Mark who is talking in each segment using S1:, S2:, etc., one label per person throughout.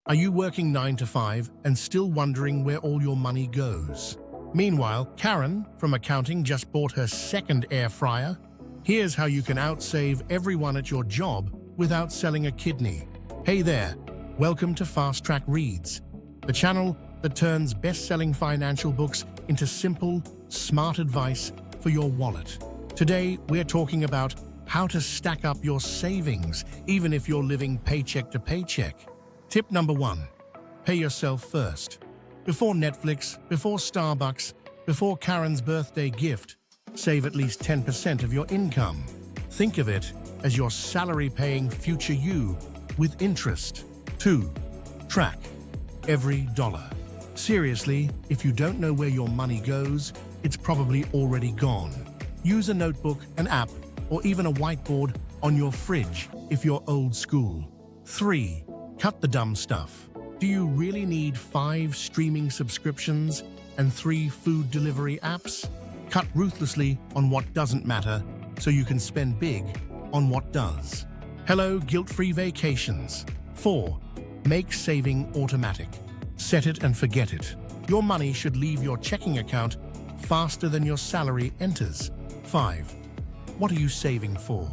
S1: Are you working 9 to 5 and still wondering where all your money goes? Meanwhile, Karen from accounting just bought her second air fryer. Here's how you can outsave everyone at your job without selling a kidney. Hey there, welcome to Fast Track Reads, the channel that turns best-selling financial books into simple, smart advice for your wallet. Today, we're talking about how to stack up your savings, even if you're living paycheck to paycheck. Tip number 1, pay yourself first. Before Netflix, before Starbucks, before Karen's birthday gift, save at least 10% of your income. Think of it as your salary paying future you with interest. 2, track every dollar. Seriously, if you don't know where your money goes, it's probably already gone. Use a notebook, an app, or even a whiteboard on your fridge if you're old school. 3, cut the dumb stuff. Do you really need 5 streaming subscriptions and 3 food delivery apps? Cut ruthlessly on what doesn't matter so you can spend big on what does. Hello, guilt-free vacations. 4, make saving automatic. Set it and forget it. Your money should leave your checking account faster than your salary enters. 5, what are you saving for?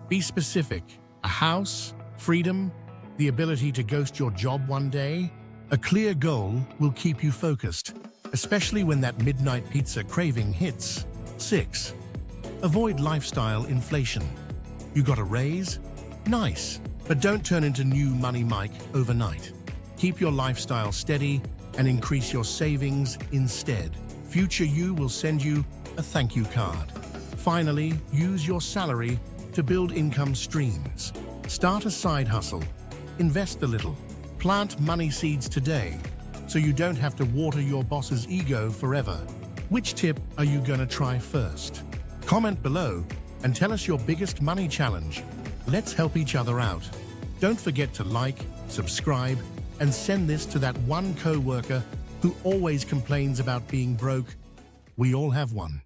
S1: Be specific. A house? Freedom? The ability to ghost your job one day? A clear goal will keep you focused, especially when that midnight pizza craving hits. 6, avoid lifestyle inflation. You got a raise? Nice, but don't turn into new Money Mike overnight. Keep your lifestyle steady and increase your savings instead. Future you will send you a thank you card. Finally, use your salary to build income streams. Start a side hustle. Invest a little. Plant money seeds today so you don't have to water your boss's ego forever. Which tip are you going to try first? Comment below and tell us your biggest money challenge. Let's help each other out. Don't forget to like, subscribe, and send this to that one coworker who always complains about being broke. We all have one.